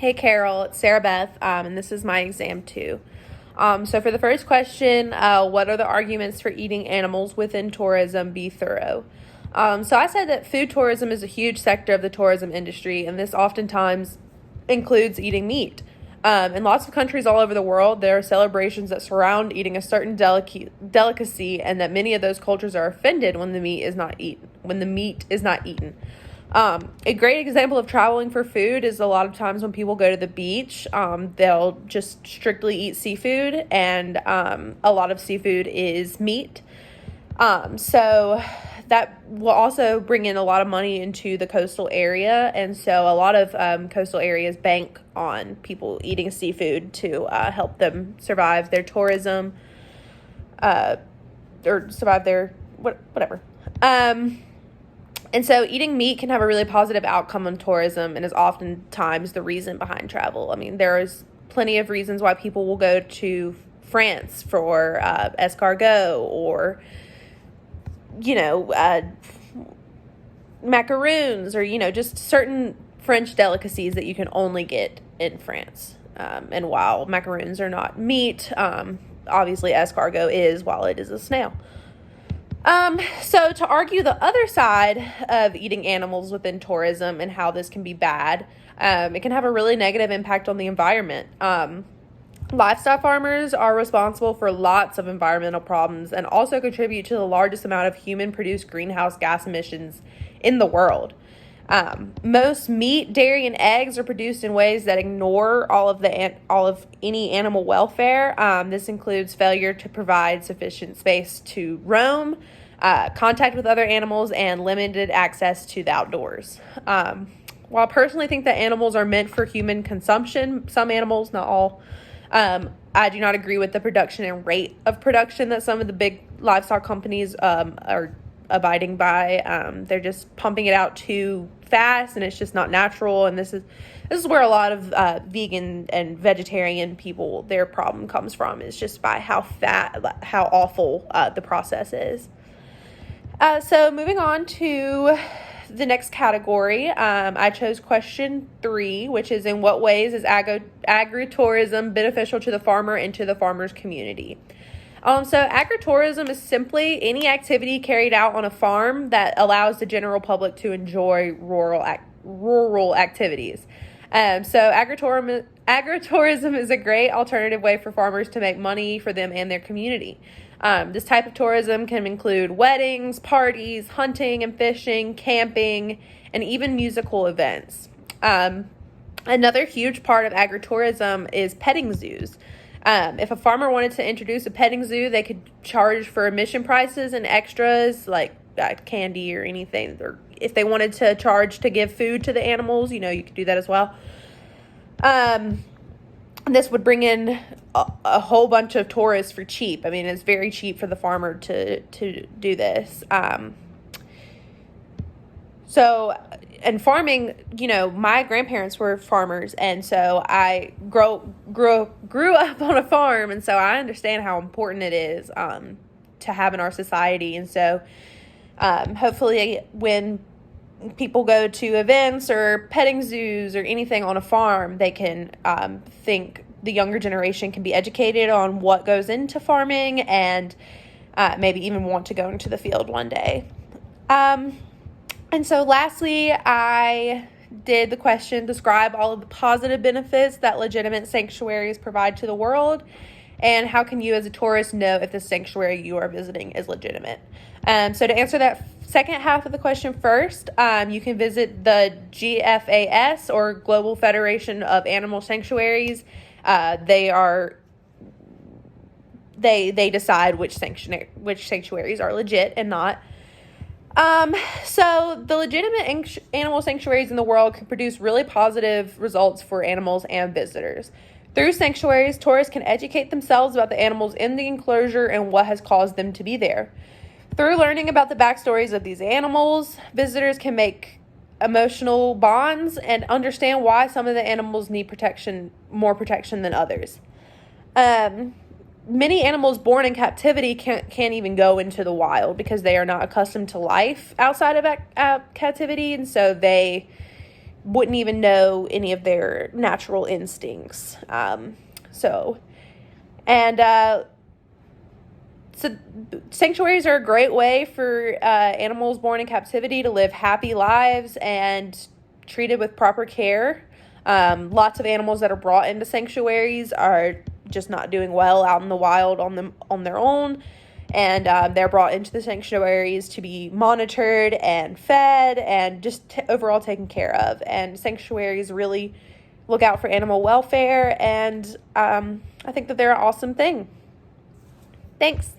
Hey Carol, it's Sara Beth, and this is my exam too. So for the first question, what are the arguments for eating animals within tourism? Be thorough. So I said that food tourism is a huge sector of the tourism industry, and this oftentimes includes eating meat. In lots of countries all over the world, there are celebrations that surround eating a certain delicacy, and that many of those cultures are offended when the meat is not eaten. A great example of traveling for food is a lot of times when people go to the beach, they'll just strictly eat seafood, and a lot of seafood is meat. So that will also bring in a lot of money into the coastal area, and so a lot of coastal areas bank on people eating seafood to help them survive their tourism, or survive their whatever. And so eating meat can have a really positive outcome on tourism and is oftentimes the reason behind travel. I mean, there's plenty of reasons why people will go to France for escargot or, macaroons or, just certain French delicacies that you can only get in France. And while macaroons are not meat, obviously escargot is, while it is a snail. So to argue the other side of eating animals within tourism and how this can be bad, it can have a really negative impact on the environment. Livestock farmers are responsible for lots of environmental problems and also contribute to the largest amount of human-produced greenhouse gas emissions in the world. Most meat, dairy, and eggs are produced in ways that ignore all of any animal welfare. This includes failure to provide sufficient space to roam, contact with other animals, and limited access to the outdoors. While I personally think that animals are meant for human consumption, some animals, not all, I do not agree with the production and rate of production that some of the big livestock companies are abiding by. They're just pumping it out too fast, and it's just not natural. And this is where a lot of vegan and vegetarian people, their problem comes from, is just by how awful the process is. So moving on to the next category, I chose question 3, which is, in what ways is agritourism beneficial to the farmer and to the farmer's community? So agritourism is simply any activity carried out on a farm that allows the general public to enjoy rural activities. So agritourism is a great alternative way for farmers to make money for them and their community. This type of tourism can include weddings, parties, hunting and fishing, camping, and even musical events. Another huge part of agritourism is petting zoos. If a farmer wanted to introduce a petting zoo, they could charge for admission prices and extras like candy or anything. Or if they wanted to charge to give food to the animals, you could do that as well. This would bring in a whole bunch of tourists for cheap. I mean, it's very cheap for the farmer to do this. And farming, my grandparents were farmers, and so I grew up on a farm, and so I understand how important it is to have in our society. And so hopefully when people go to events or petting zoos or anything on a farm, they can think the younger generation can be educated on what goes into farming and maybe even want to go into the field one day. And so lastly, I did the question, describe all of the positive benefits that legitimate sanctuaries provide to the world, and how can you as a tourist know if the sanctuary you are visiting is legitimate? So to answer that second half of the question first, you can visit the GFAS, or Global Federation of Animal Sanctuaries. They decide which sanctuaries are legit and not. So the legitimate animal sanctuaries in the world can produce really positive results for animals and visitors. Through sanctuaries, tourists can educate themselves about the animals in the enclosure and what has caused them to be there. Through learning about the backstories of these animals, visitors can make emotional bonds and understand why some of the animals need more protection than others. Many animals born in captivity can't even go into the wild because they are not accustomed to life outside of captivity, and so they wouldn't even know any of their natural instincts. So, and so sanctuaries are a great way for animals born in captivity to live happy lives and treated with proper care. Lots of animals that are brought into sanctuaries are just not doing well out in the wild on their own, and they're brought into the sanctuaries to be monitored and fed and just overall taken care of. And sanctuaries really look out for animal welfare, and I think that they're an awesome thing. Thanks.